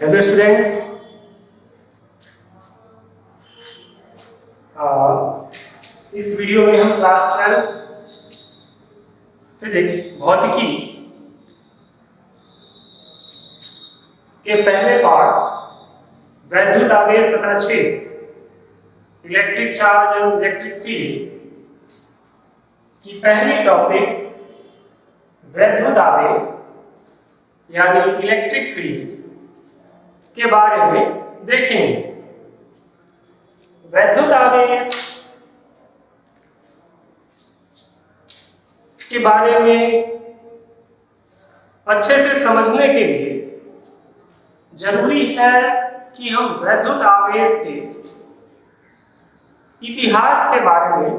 Hello students, इस video में हम क्लास 12 फिजिक्स भौतिकी के पहले पार्ट वैद्युत आवेश तथा क्षेत्र इलेक्ट्रिक चार्ज और इलेक्ट्रिक फील्ड की पहली टॉपिक वैद्युत आवेश यानी इलेक्ट्रिक फील्ड के बारे में देखेंगे। वैद्युत आवेश के बारे में अच्छे से समझने के लिए जरूरी है कि हम वैद्युत आवेश के इतिहास के बारे में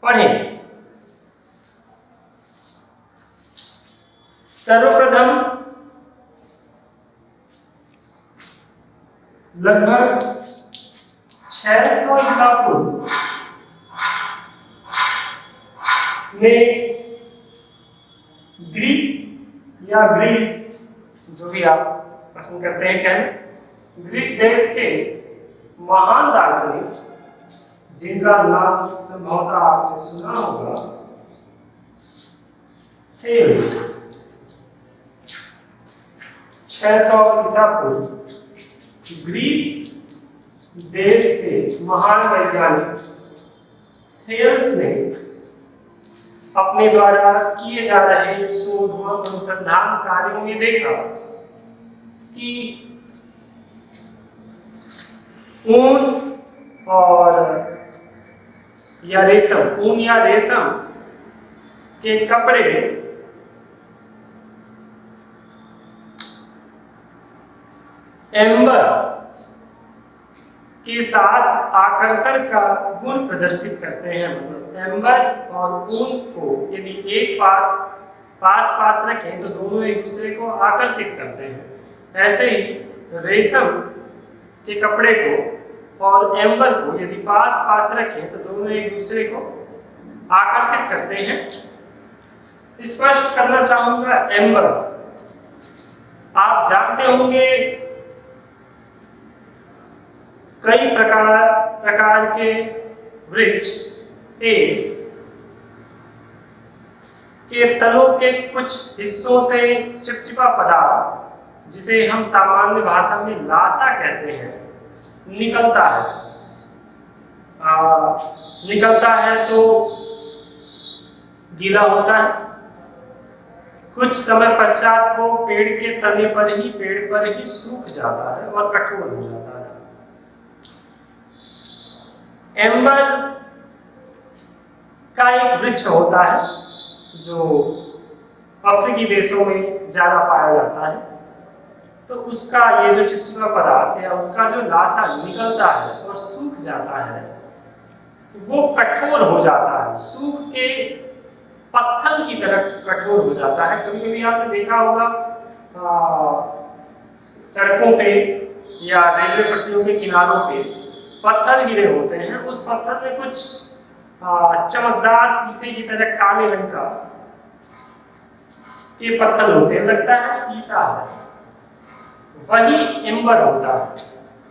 पढ़ें। सर्वप्रथम लगभग 600 ईसा पूर्व में ग्रीक या ग्रीस, जो भी आप पसंद करते हैं कहना, ग्रीस देश के महान दार्शनिक जिनका नाम संभवतः आपने सुना होगा, थेल्स, 600 ईसा पूर्व ग्रीस देश के महान वैज्ञानिक थेल्स ने अपने द्वारा किए जा रहे शोध व अनुसंधान कार्यों में देखा कि ऊन या रेशम के कपड़े एम्बर के साथ आकर्षण का गुण प्रदर्शित करते हैं। मतलब एम्बर और ऊन को यदि एक पास रखें तो दोनों एक दूसरे को आकर्षित करते हैं। ऐसे ही रेशम के कपड़े को और एम्बर को यदि पास रखें तो दोनों एक दूसरे को आकर्षित करते हैं। स्पष्ट करना चाहूंगा, एम्बर आप जानते होंगे कई प्रकार के वृक्ष के तलों के कुछ हिस्सों से चिपचिपा पदार्थ, जिसे हम सामान्य भाषा में लाशा कहते हैं, निकलता है तो गीला होता है। कुछ समय पश्चात वो पेड़ के तने पर ही सूख जाता है और कठोर हो जाता है। एम्बर का एक वृक्ष होता है जो अफ्रीकी देशों में ज्यादा पाया जाता है। तो उसका ये जो चिपचिपा पदार्थ है, उसका जो लाशा निकलता है और सूख जाता है, वो कठोर हो जाता है, सूख के पत्थर की तरह कठोर हो जाता है। कभी कभी आपने देखा होगा सड़कों पे या रेलवे पटरियों के किनारों पे पत्थर गिरे होते हैं। उस पत्थर में कुछ चमकदार शीशे की तरह काले रंग का के पत्थर होते हैं, लगता है शीशा है, वही एम्बर होता है।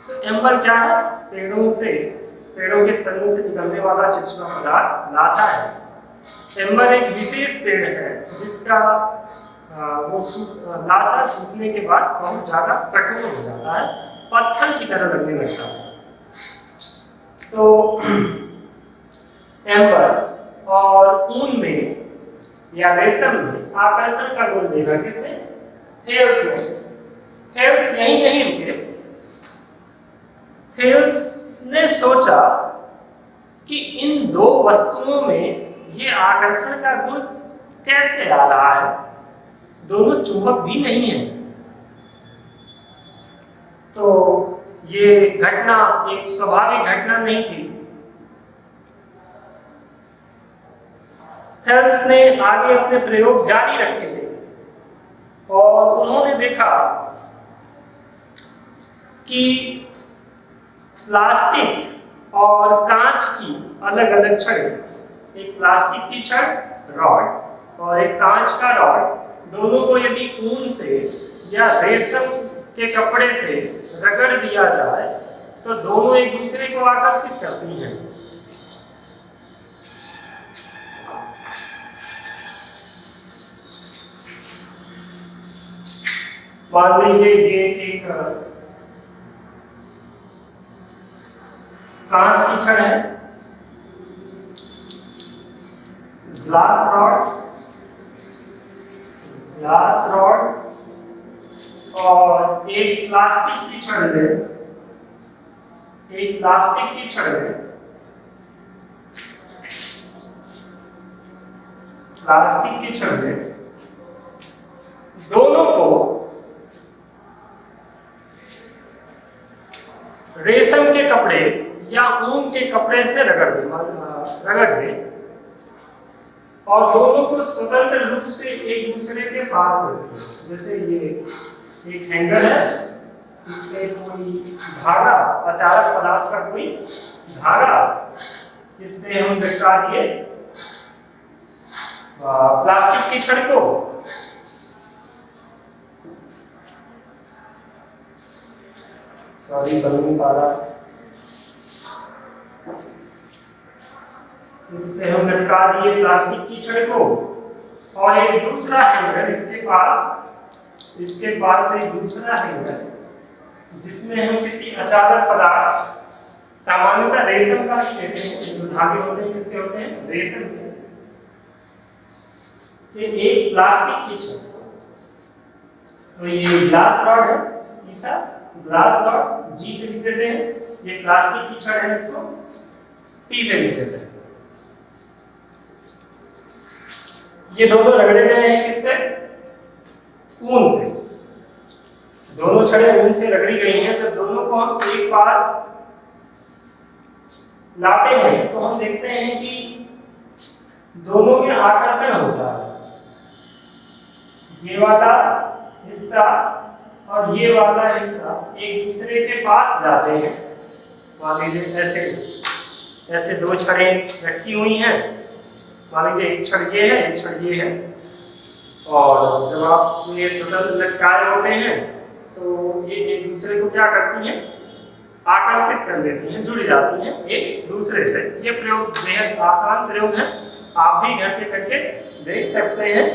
तो एम्बर क्या है? पेड़ों के तने से निकलने वाला चिपचिपा पदार्थ लाशा है। एम्बर एक विशेष पेड़ है जिसका लाशा सूखने के बाद बहुत ज्यादा कठोर हो जाता है, पत्थर की तरह लगने लगता है। तो एम्बर और ऊन में या रेशम में आकर्षण का गुण देखा किसने? थेल्स ने। थेल्स यही नहीं रुके, थेल्स ने सोचा कि इन दो वस्तुओं में ये आकर्षण का गुण कैसे आ रहा है, दोनों चुंबक भी नहीं है। तो ये घटना एक स्वाभाविक घटना नहीं थी। थेल्स ने आगे अपने प्रयोग जारी रखे और उन्होंने देखा कि प्लास्टिक और कांच की अलग अलग छड़ें, एक प्लास्टिक की छड़ रॉड और एक कांच का रॉड, दोनों को यदि ऊन से या रेशम के कपड़े से रगड़ दिया जाए तो दोनों एक दूसरे को आकर्षित करती हैं। मान लीजिए ये एक कांच की छड़ है, ग्लास रॉड और एक प्लास्टिक की छड़ है, दोनों को रेशम के कपड़े या ऊन के कपड़े से रगड़ दे और दोनों को स्वतंत्र रूप से एक दूसरे के पास रखें। जैसे ये एक हैंगर है, इसमें कोई धागा, अचारक पदार्थ का कोई धागा, इससे हम लटका दिए प्लास्टिक की छड़ को। सॉरी, बन नहीं पा रहा। इससे हम लटका दिए प्लास्टिक की छड़ को और एक दूसरा हैंगर इसके पास एक दूसरा हैंगर जिसमें हम किसी अचारक पदार्थ, सामान्यतः रेशम का ही लेते हैं, जो धागे होते हैं किसके होते हैं, रेशम के, से एक प्लास्टिक की छड़। तो ये ग्लास रॉड है, शीशा, ग्लास रॉड जी से लिख देते हैं, ये प्लास्टिक की छड़ है, इसको पी से लिख देते हैं। ये दोनों रगड़े गए हैं किससे, ऊन से। दोनों छड़ें ऊन से रगड़ी गई हैं। जब दोनों को हम एक पास लाते हैं तो हम देखते हैं कि दोनों में आकर्षण होता है। ये वाला हिस्सा और ये वाला हिस्सा एक दूसरे के पास जाते हैं। मान लीजिए ऐसे दो छड़ें लटकी हुई हैं, मान लीजिए एक छड़ ये है, एक छड़ ये है, और जब आप इन्हें स्वतंत्र लटकाए होते हैं तो ये एक दूसरे को क्या करती हैं, आकर्षित कर लेती हैं, जुड़ जाती हैं एक दूसरे से। ये प्रयोग बेहद आसान प्रयोग है, आप भी घर पे करके देख सकते हैं।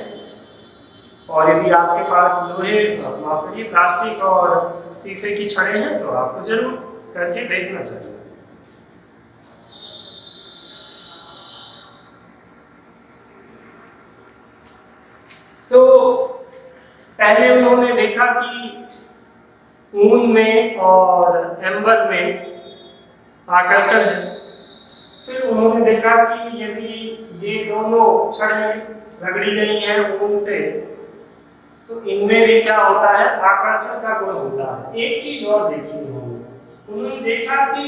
और यदि आपके पास लोहे, माफ करिए, प्लास्टिक और शीशे की छड़ें हैं तो आपको जरूर करके देखना चाहिए। तो पहले उन्होंने देखा कि ऊन में और एम्बर में आकर्षण है। फिर उन्होंने देखा कि यदि ये दोनों छड़ें रगड़ी गई हैं ऊन से तो इनमें भी क्या होता है, आकर्षण का गुण होता है। एक चीज और देखी उन्होंने देखा कि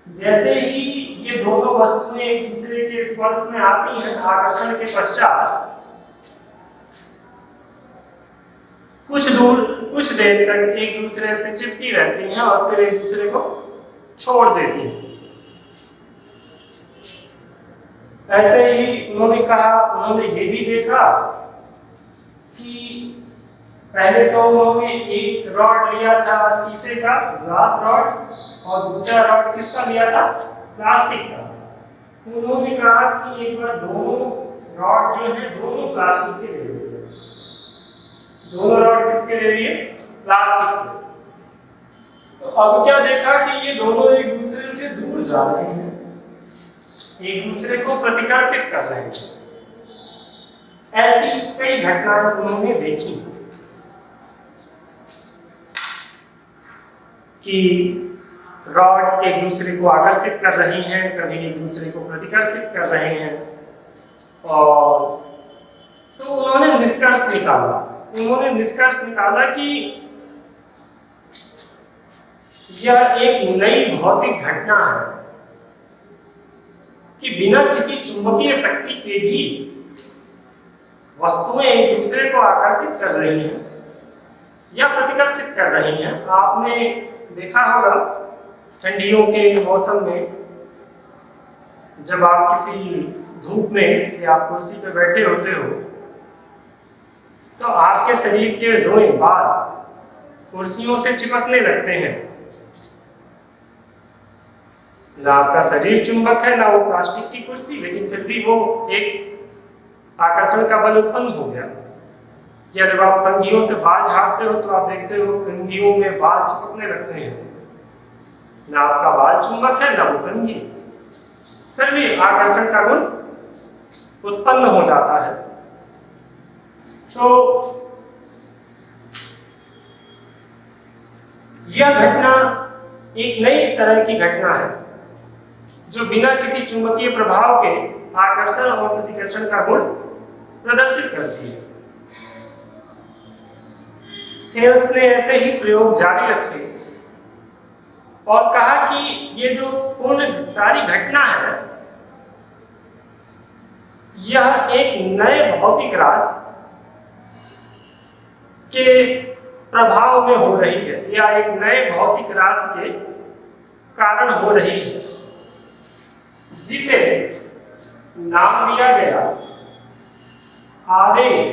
जैसे ही ये दोनों वस्तुएं एक दूसरे के स्पर्श में आती हैं आकर्षण के पश्चात, कुछ देर तक एक दूसरे से चिपकी रहती हैं और फिर एक दूसरे को छोड़ देती हैं। ऐसे ही उन्होंने ये भी देखा कि पहले तो उन्होंने एक रॉड लिया था शीशे का, ग्लास रॉड, और दूसरा रॉड किसका लिया था, प्लास्टिक का। उन्होंने कहा कि एक बार दोनों रॉड जो है दोनों प्लास्टिक के ले लिए। दोनों रॉड किसके ले लिए, प्लास्टिक के। तो अब क्या देखा कि ये दोनों एक दूसरे से दूर जा रहे हैं, एक दूसरे को प्रतिकर्षित कर रहे हैं। ऐसी कई घटनाएं उन्होंने देखी कि रॉड एक दूसरे को आकर्षित कर रही हैं, कभी एक दूसरे को प्रतिकर्षित कर रहे हैं। और तो उन्होंने निष्कर्ष निकाला कि यह एक नई भौतिक घटना है कि बिना किसी चुंबकीय शक्ति के भी वस्तुएं एक दूसरे को आकर्षित कर रही हैं या प्रतिकर्षित कर रही हैं। आपने देखा होगा ठंडियों के मौसम में जब आप किसी धूप में किसी आप कुर्सी पे बैठे होते हो तो आपके शरीर के रोएं, बाल कुर्सियों से चिपकने लगते हैं। ना आपका शरीर चुंबक है, ना वो प्लास्टिक की कुर्सी, लेकिन फिर भी वो एक आकर्षण का बल उत्पन्न हो गया। या जब आप कंघियों से बाल झाड़ते हो तो आप देखते हो कंघियों में बाल चिपकने लगते हैं। ना आपका बाल चुंबक है, ना वो कंघी, फिर भी आकर्षण का गुण उत्पन्न हो जाता है। तो यह घटना एक नई तरह की घटना है जो बिना किसी चुंबकीय प्रभाव के आकर्षण और प्रतिकर्षण का गुण प्रदर्शित करती है। थेल्स ने ऐसे ही प्रयोग जारी रखे और कहा कि ये जो पूर्ण सारी घटना है यह एक नए भौतिक राशि के प्रभाव में हो रही है या एक नए भौतिक राशि के कारण हो रही है, जिसे नाम दिया गया आवेश।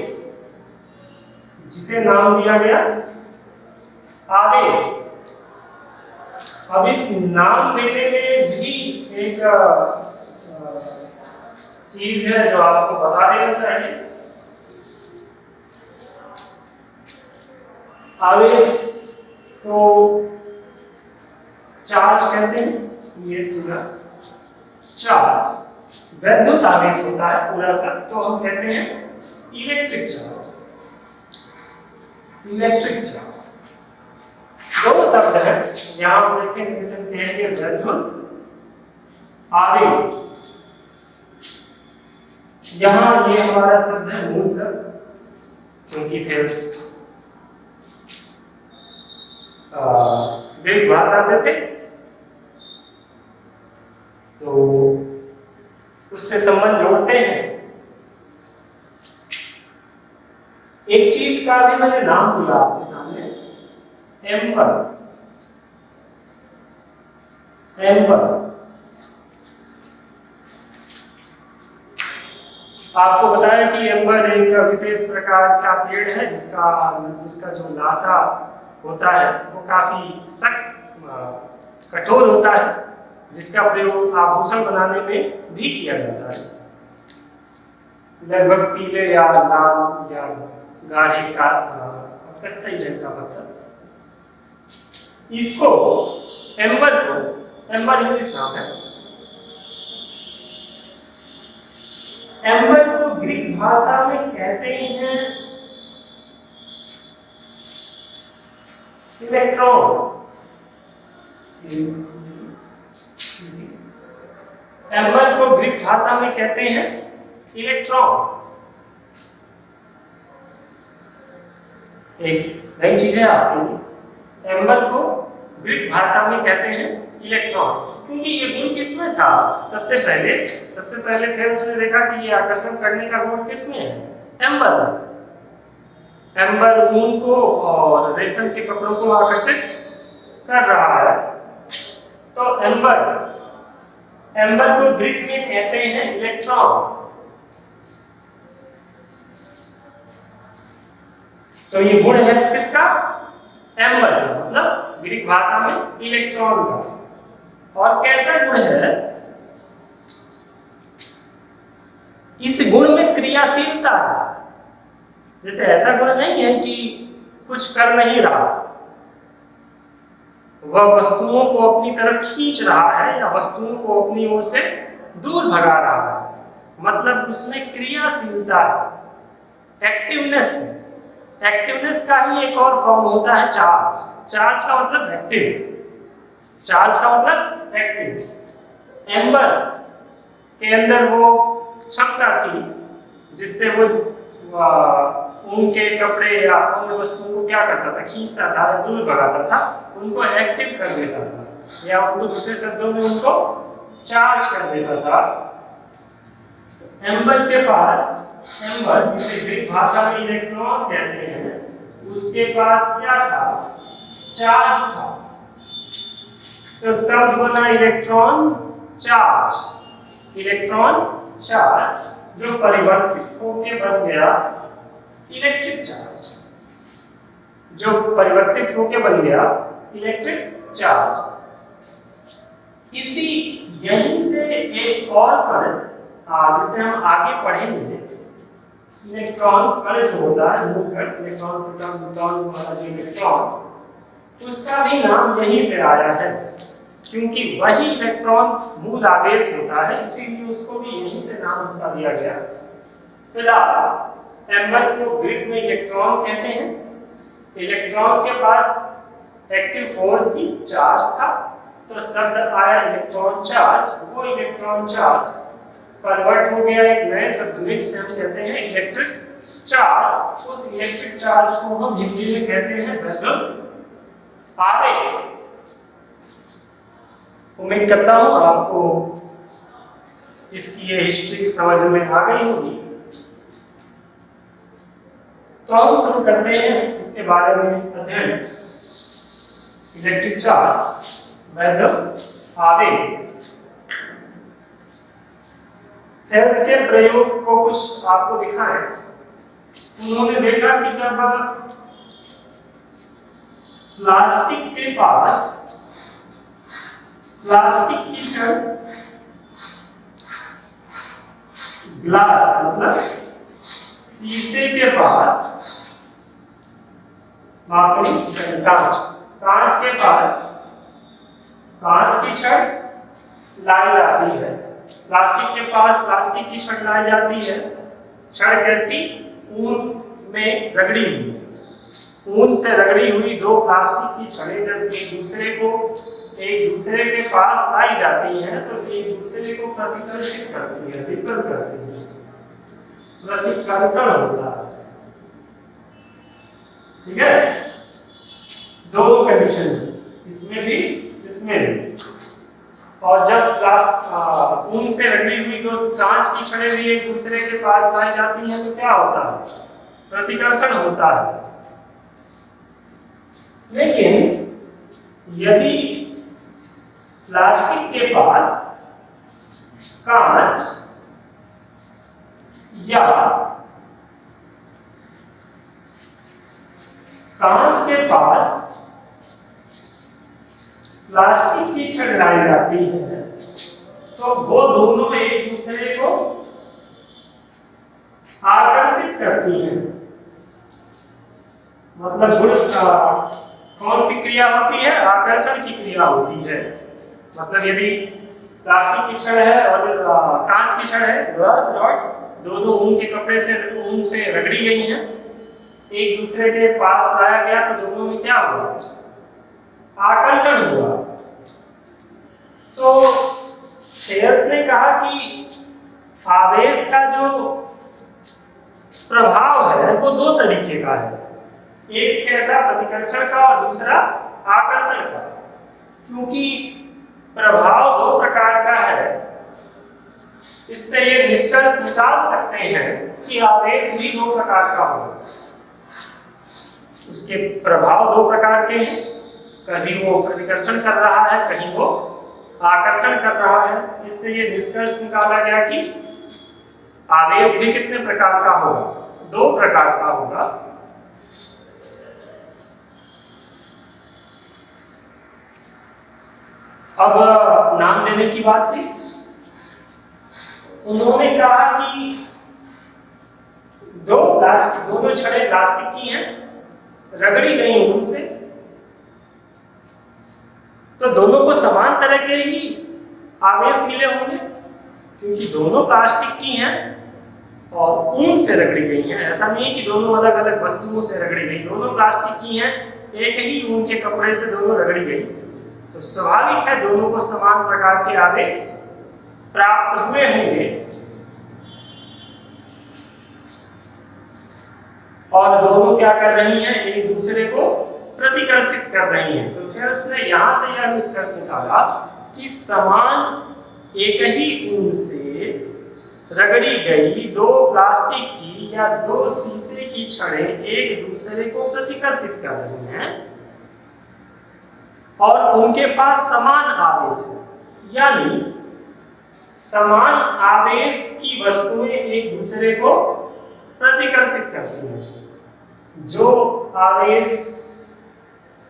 जिसे नाम दिया गया आवेश। अब इस नाम देने में भी एक चीज है जो आपको बता देना चाहिए। आवेश को चार्ज कहते हैं। ये चार्ज वैद्युत आवेश होता है पूरा सा, तो हम कहते हैं इलेक्ट्रिक चार्ज। इलेक्ट्रिक चार्ज दो शब्द है, यहां हम देखेंगे इसे कहेंगे वैद्युत आवेश। यहां ये हमारा शब्द है मूल शब्द, क्योंकि थेल्स ग्रीक भाषा से थे तो उससे संबंध जोड़ते हैं। एक चीज का भी मैंने नाम दिया आपके सामने, एम्बर। एम्बर आपको बताया कि एम्बर एक विशेष प्रकार का पेड़ है जिसका जो लाशा होता है वो काफी सख्त कठोर होता है, जिसका प्रयोग आभूषण बनाने में भी किया जाता है। लगभग पीले या लाल या गाढ़े का कत्थई रंग का पत्थर। इसको एम्बर इंग्लिश नाम है। एम्बर को ग्रीक भाषा में कहते हैं इलेक्ट्रॉन। एम्बर को ग्रीक भाषा में कहते हैं इलेक्ट्रॉन। एक नई चीज है आपके लिए। एम्बर को ग्रीक भाषा में कहते हैं इलेक्ट्रॉन, क्योंकि ये गुण किसमें था? सबसे पहले थेल्स ने देखा कि ये आकर्षण करने का गुण किसमें है? एम्बर में। एम्बर ऊन को और रेशम के कपड़ों को आकर्षित कर रहा है। तो एम्बर को ग्रीक में कहते हैं इलेक्ट्रॉन। तो ये गुण है किसका? एम्बर का, मतलब ग्रीक भाषा में इलेक्ट्रॉन का। और कैसा गुण है? इस गुण में क्रियाशीलता है। जैसे ऐसा गुण नहीं है कि कुछ कर नहीं रहा, वह वस्तुओं को अपनी तरफ खींच रहा है या वस्तुओं को अपनी ओर से दूर भगा रहा है, मतलब उसमें क्रियाशीलता है, एक्टिवनेस है। एक्टिवनेस का ही एक और फॉर्म होता है चार्ज। चार्ज का मतलब एक्टिव। चार्ज का मतलब एक्टिव। एम्बर के अंदर वो क्षमता थी जिससे वो ऊन के कपड़े या अन्य वस्तुओं को क्या करता था? खींचता था या दूर भगाता था, उनको एक्टिव कर देता था, या उनको दूसरे शब्दों में उनको चार्ज कर देता था। एम्बर के पास, एम्बर जिसे ग्रीक भाषा में इलेक्ट्रॉन कहते हैं, उसके पास क्या था? चार्ज था। तो शब्द बना इलेक्ट्रॉन चार्ज। इलेक्ट्रॉन चार्ज जो परिवर्तित होकर बन गया इलेक्ट्रिक चार्ज। जो परिवर्तित होकर बन गया इलेक्ट्रिक चार्ज। इसी यहीं से एक और कण जिसे हम आगे पढ़ेंगे, इलेक्ट्रॉन कण जो होता है, मूल कण, इलेक्ट्रॉन प्रोटॉन न्यूट्रॉन वाला जो इलेक्ट्रॉन, उसका भी नाम यहीं से आया है, क्योंकि वही इलेक्ट्रॉन मूल आवेश होता है, इसीलिए उसको भी यहीं से नाम उसका दिया गया। फिलहाल M1 को ग्रीक में इलेक्ट्रॉन कहते हैं। इलेक्ट्रॉन के पास एक्टिव फोर्स थी, चार्ज था, तो शब्द आया इलेक्ट्रॉन चार्ज। वो इलेक्ट्रॉन चार्ज कन्वर्ट हो गया एक नए शब्द में जिसे हम कहते हैं इलेक्ट्रिक चार्ज। उस इलेक्ट्रिक चार्ज को हम हिंदी में कहते हैं वैक्यूम आवेश। उम्मीद करता हूं आपको इसकी ये हिस्ट्री समझ में आ गई होगी। तो हम शुरू करते हैं इसके बारे में अध्ययन। इलेक्ट्रिक चार्ज, वैक्यूम आवेश। थेल्स के प्रयोग को कुछ आपको दिखाएं। उन्होंने देखा कि जब प्लास्टिक के पास प्लास्टिक की छड़, ग्लास मतलब शीशे के पास, कांच के पास कांच की छड़ लाई जाती है। प्लास्टिक के पास प्लास्टिक की छड़ लाई जाती है। छड़ कैसी? ऊन में रगड़ी हुई। ऊन से रगड़ी हुई दो प्लास्टिक की छड़ें जब एक दूसरे के पास लाई जाती हैं तो एक दूसरे को प्रतिकर्षित करती है, रिपल करती है, प्रतिकर्षण होता है। ठीक है, दो कंडीशन, इसमें भी इसमें भी। और जब ऊन से रगड़ी हुई दो कांच की छड़ें भी एक दूसरे के पास लाई जाती हैं तो क्या होता है? प्रतिकर्षण होता है। लेकिन यदि प्लास्टिक के पास कांच या कांच के पास प्लास्टिक की छड़ लाई जाती है तो वो दोनों एक दूसरे को आकर्षित करती हैं। मतलब कौन सी क्रिया होती है? आकर्षण की क्रिया होती है। मतलब यदि प्लास्टिक की छड़ है और कांच की छड़ है, ग्लास रॉड, दोनों ऊन के कपड़े से ऊन से रगड़ी गई हैं, एक दूसरे के पास लाया गया तो दोनों में क्या हुआ? आकर्षण हुआ। तो थेल्स ने कहा कि आवेश का जो प्रभाव है वो दो तरीके का है, एक कैसा? प्रतिकर्षण का और दूसरा आकर्षण का। क्योंकि प्रभाव दो प्रकार का है, इससे ये निष्कर्ष निकाल सकते हैं कि आवेश भी दो प्रकार का होगा। उसके प्रभाव दो प्रकार के हैं, कहीं वो प्रतिकर्षण कर रहा है, कहीं वो आकर्षण कर रहा है। इससे ये निष्कर्ष निकाला गया कि आवेश भी कितने प्रकार का होगा? दो प्रकार का होगा। अब नाम देने की बात थी। उन्होंने कहा कि दोनों छड़ें प्लास्टिक की हैं, रगड़ी गई ऊन से, तो दोनों को समान तरह के ही आवेश मिले होंगे क्योंकि दोनों प्लास्टिक की हैं और ऊन से रगड़ी गई हैं। ऐसा नहीं है कि दोनों अलग अलग वस्तुओं से रगड़ी गई, दोनों प्लास्टिक की हैं, एक ही ऊन के कपड़े से दोनों रगड़ी गई, तो स्वाभाविक है दोनों को समान प्रकार के आवेश प्राप्त हुए होंगे। और दोनों क्या कर रही हैं? एक दूसरे को प्रतिकर्षित कर रही हैं। तो थेल्स ने यहां से यह निष्कर्ष निकाला कि समान एक ही ऊन से रगड़ी गई दो प्लास्टिक की या दो शीशे की छड़ें एक दूसरे को प्रतिकर्षित कर रही हैं और उनके पास समान आवेश है। यानी समान आवेश की वस्तुएं एक दूसरे को प्रतिकर्षित करती हैं। जो आवेश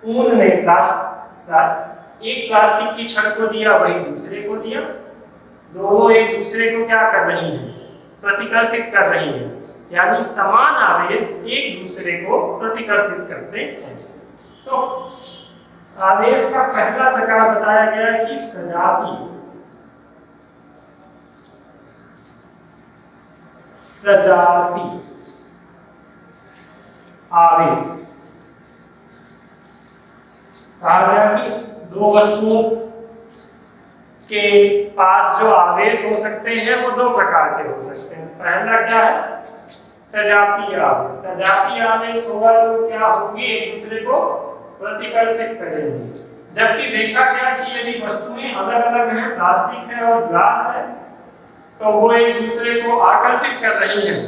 ऊन ने एक प्लास्टिक की छड़ को दिया वही दूसरे को दिया, दोनों एक दूसरे को क्या कर रही हैं, प्रतिकर्षित कर रही हैं, यानी समान आवेश एक दूसरे को प्रतिकर्षित करते हैं। तो आवेश का पहला प्रकार बताया गया कि सजातीय आवेश। कहा गया कि दो वस्तुओं के पास जो आवेश हो सकते हैं वो दो प्रकार के हो सकते हैं। पहला क्या है, सजातीय आवेश। सजातीय आवेश होगा तो क्या होंगे, एक दूसरे को प्रतिकर्षित करेंगे। जबकि देखा गया कि यदि वस्तुएं अलग अलग हैं, प्लास्टिक है और ग्लास है, तो वो एक दूसरे को आकर्षित कर रही हैं,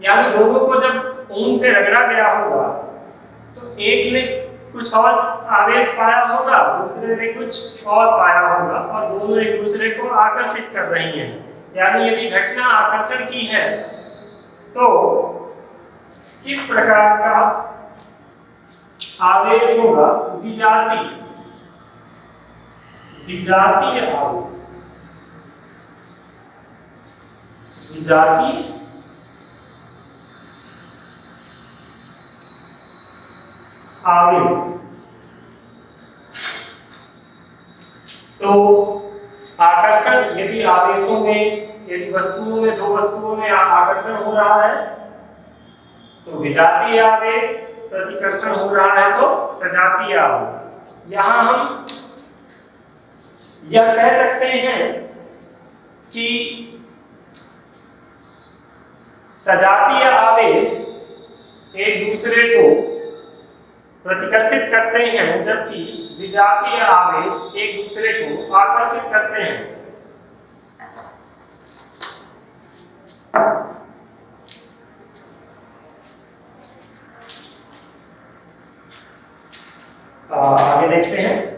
यानी दोनों को जब ऊन से रगड़ा गया होगा तो एक ने कुछ और आवेश पाया होगा, दूसरे ने कुछ और पाया होगा, और दोनों एक दूसरे को आकर्षित कर रही हैं। यानी यदि घटना आकर्षण की है तो किस प्रकार का आवेश होगा, विजातीय आवेश। विजातीय आवेश। तो आकर्षण, यदि आवेशों में, यदि वस्तुओं में, दो वस्तुओं में आकर्षण हो रहा है तो विजातीय आवेश, प्रतिकर्षण हो रहा है तो सजातीय आवेश। यहां हम यह कह सकते हैं कि सजातीय आवेश एक दूसरे को प्रतिकर्षित करते हैं, जबकि विजातीय आवेश एक दूसरे को आकर्षित करते हैं। आगे देखते हैं।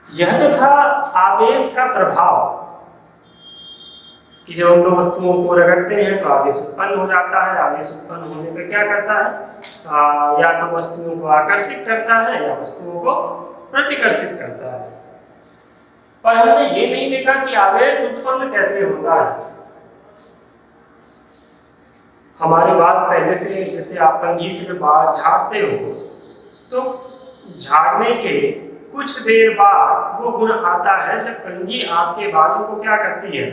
यह तो था आवेश का प्रभाव कि जब हम दो वस्तुओं को रगड़ते हैं तो आवेश उत्पन्न हो जाता है। आवेश उत्पन्न होने पर क्या करता है, या तो वस्तुओं को आकर्षित करता है या वस्तुओं को प्रतिकर्षित करता है। पर हमने ये नहीं देखा कि आवेश उत्पन्न कैसे होता है। हमारे बाल पहले से, जैसे आप कंघी से जब बाल झाड़ते हो तो झाड़ने के कुछ देर बाद वो गुण आता है जब कंघी आपके बालों को क्या करती है,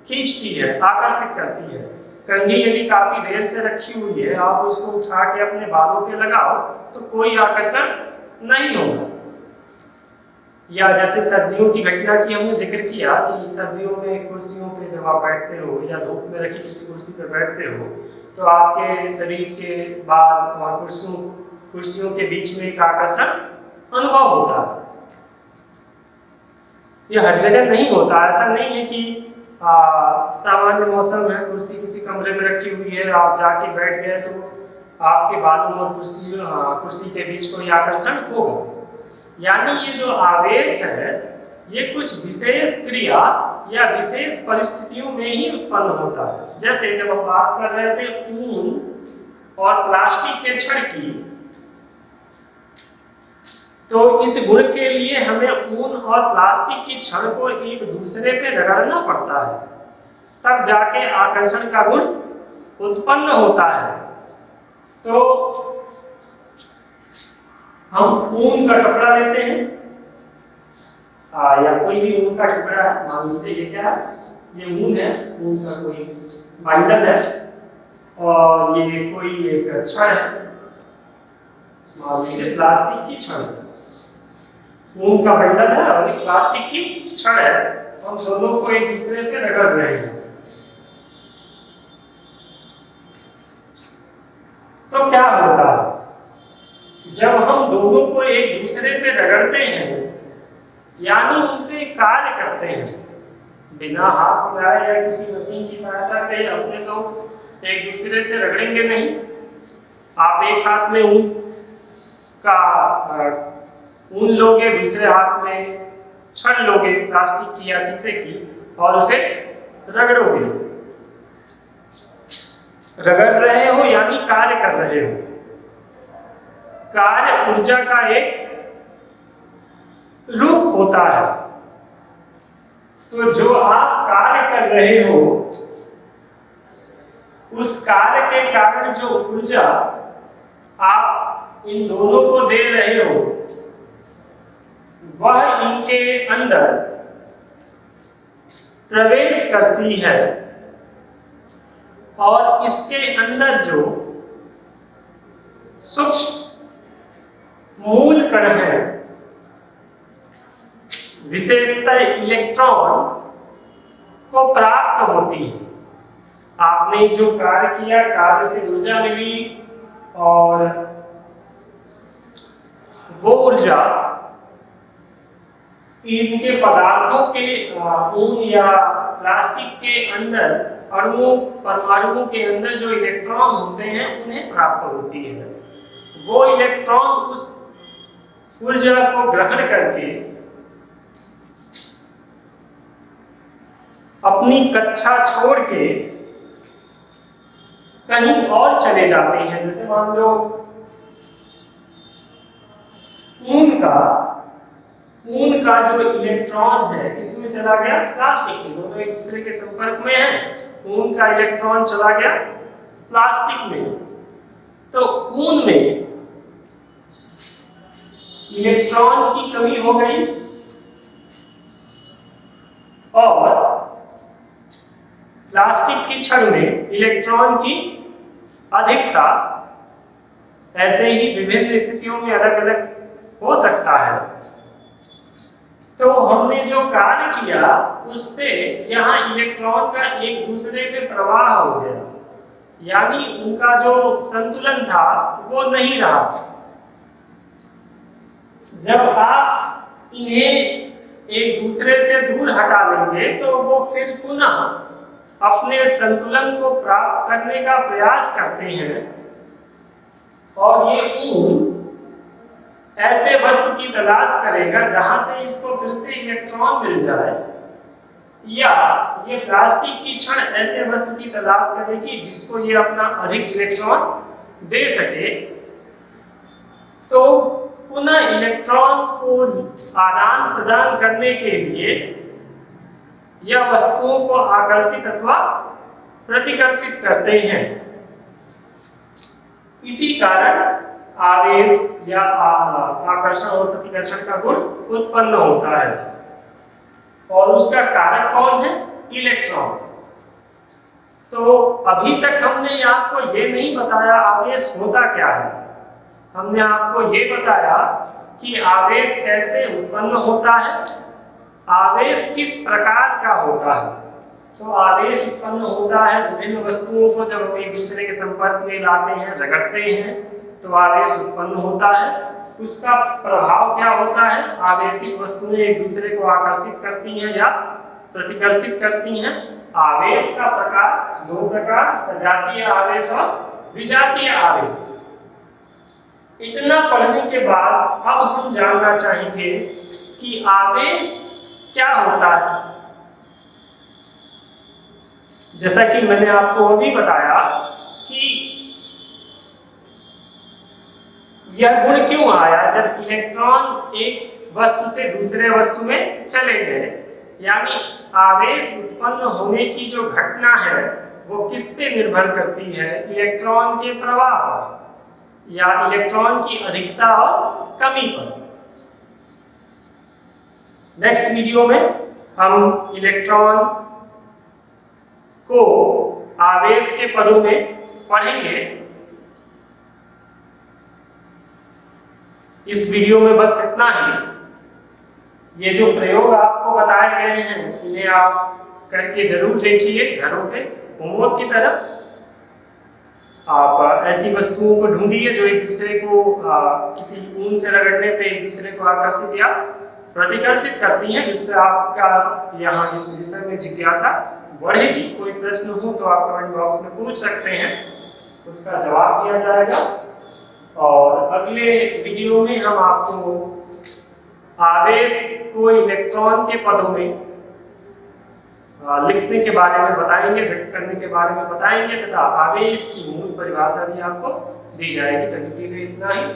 खींचती है, आकर्षित करती है। कंघी यदि काफी देर से रखी हुई है, आप उसको उठा के अपने बालों पे लगाओ तो कोई आकर्षण नहीं होगा। या जैसे सर्दियों की घटना की हमने जिक्र किया कि सर्दियों में कुर्सियों पे जब आप बैठते हो या धूप में रखी किसी कुर्सी पे बैठते हो तो आपके शरीर के बाल और कुर्सियों के बीच में एक आकर्षण अनुभव होता है। यह हर जगह नहीं होता। ऐसा नहीं है कि सामान्य मौसम है, कुर्सी किसी कमरे में रखी हुई है, आप जाके बैठ गए तो आपके बालों और कुर्सी के बीच कोई आकर्षण होगा। यानी ये जो आवेश है ये कुछ विशेष क्रिया या विशेष परिस्थितियों में ही उत्पन्न होता है। जैसे जब हम बात कर रहे थे ऊन और प्लास्टिक के छड़ की, तो इस गुण के लिए हमें ऊन और प्लास्टिक की छड़ को एक दूसरे पे रगड़ना पड़ता है, तब जाके आकर्षण का गुण उत्पन्न होता है। तो हम ऊन का कपड़ा लेते हैं, या कोई भी ऊन का टुकड़ा है, मान लीजिए ये क्या है, ये ऊन है, ऊन का कोई बंडल है, और ये कोई एक छड़ है, मान लीजिए प्लास्टिक की छड़ है। ऊन का बंडल है और एक प्लास्टिक की छड़ है, हम दोनों को एक दूसरे पे रगड़ रहे हैं। तो क्या होता है, जब हम दोनों को एक दूसरे पे रगड़ते हैं यानी उन पे कार्य करते हैं, बिना हाथ मिलाए या किसी मशीन की सहायता से, अपने तो एक दूसरे से रगड़ेंगे नहीं। आप एक हाथ में ऊन लोगे, दूसरे हाथ में छड़ लोगे प्लास्टिक की या शीशे की और उसे रगड़ोगे। रगड़ रहे हो यानी कार्य कर रहे हो। कार्य ऊर्जा का एक रूप होता है। तो जो आप कार्य कर रहे हो उस कार्य के कारण जो ऊर्जा आप इन दोनों को दे रहे हो वह इनके अंदर प्रवेश करती है और इसके अंदर जो सूक्ष्म मूल कण है, विशेषतः इलेक्ट्रॉन को प्राप्त होती है। आपने जो कार्य किया, कार्य से ऊर्जा मिली और वो ऊर्जा इनके पदार्थों के ऊन या प्लास्टिक के अंदर परमाणुओं के अंदर जो इलेक्ट्रॉन होते हैं उन्हें प्राप्त होती है। वो इलेक्ट्रॉन उस ऊर्जा को ग्रहण करके अपनी कक्षा छोड़ के कहीं और चले जाते हैं। जैसे मान लो ऊन का जो इलेक्ट्रॉन है किसमें चला गया? प्लास्टिक में। दोनों एक दूसरे के संपर्क में हैं। ऊन का इलेक्ट्रॉन चला गया प्लास्टिक में, तो ऊन में इलेक्ट्रॉन की कमी हो गई और प्लास्टिक की छड़ में इलेक्ट्रॉन की अधिकता। ऐसे ही विभिन्न स्थितियों में अलग अलग हो सकता है। तो हमने जो कार्य किया उससे यहाँ इलेक्ट्रॉन का एक दूसरे में प्रवाह हो गया, यानी उनका जो संतुलन था वो नहीं रहा। जब आप इन्हें एक दूसरे से दूर हटा लेंगे तो वो फिर पुनः अपने संतुलन को प्राप्त करने का प्रयास करते हैं और ये ऊन ऐसे वस्तु की तलाश करेगा जहां से इसको फिर से इलेक्ट्रॉन मिल जाए, या ये प्लास्टिक की छड़ ऐसे वस्तु की तलाश करेगी जिसको ये अपना अधिक इलेक्ट्रॉन दे सके। तो पुनः इलेक्ट्रॉन को आदान प्रदान करने के लिए यह वस्तुओं को आकर्षित अथवा प्रतिकर्षित करते हैं। इसी कारण आवेश या आकर्षण और प्रतिकर्षण का गुण उत्पन्न होता है और उसका कारक कौन है? इलेक्ट्रॉन। तो अभी तक हमने आपको ये नहीं बताया आवेश होता क्या है। हमने आपको ये बताया कि आवेश कैसे उत्पन्न होता है, आवेश किस प्रकार का होता है। तो आवेश उत्पन्न होता है विभिन्न वस्तुओं को जब हम एक दूसरे के संपर्क में लाते हैं, रगड़ते हैं तो आवेश उत्पन्न होता है। उसका प्रभाव क्या होता है? आवेशित वस्तुएं एक दूसरे को आकर्षित करती हैं या प्रतिकर्षित करती हैं। आवेश का प्रकार दो प्रकार, सजातीय आवेश और विजातीय आवेश। इतना पढ़ने के बाद अब हम जानना चाहेंगे कि आवेश क्या होता है। जैसा कि मैंने आपको अभी बताया कि यह गुण क्यों आया जब इलेक्ट्रॉन एक वस्तु से दूसरे वस्तु में चले गए, यानी आवेश उत्पन्न होने की जो घटना है वो किस पे निर्भर करती है? इलेक्ट्रॉन के प्रवाह पर या इलेक्ट्रॉन की अधिकता और कमी पर। नेक्स्ट वीडियो में हम इलेक्ट्रॉन को आवेश के पदों में पढ़ेंगे। इस वीडियो में बस इतना ही। ये जो प्रयोग आपको बताए गए हैं इन्हें आप करके जरूर देखिए घरों पे होमवर्क की तरह। आप ऐसी वस्तुओं को ढूंढिए जो एक दूसरे को किसी ऊन से रगड़ने पे एक दूसरे को आकर्षित या प्रतिकर्षित करती हैं, जिससे आपका यहाँ इस विषय में जिज्ञासा बढ़ेगी। कोई प्रश्न हो तो आप कमेंट बॉक्स में पूछ सकते हैं, उसका जवाब दिया जाएगा। और अगले वीडियो में हम आपको आवेश को इलेक्ट्रॉन के पदों में लिखने के बारे में बताएंगे, व्यक्त करने के बारे में बताएंगे, तथा आवेश की मूल परिभाषा भी आपको दी जाएगी। तभी के लिए इतना ही।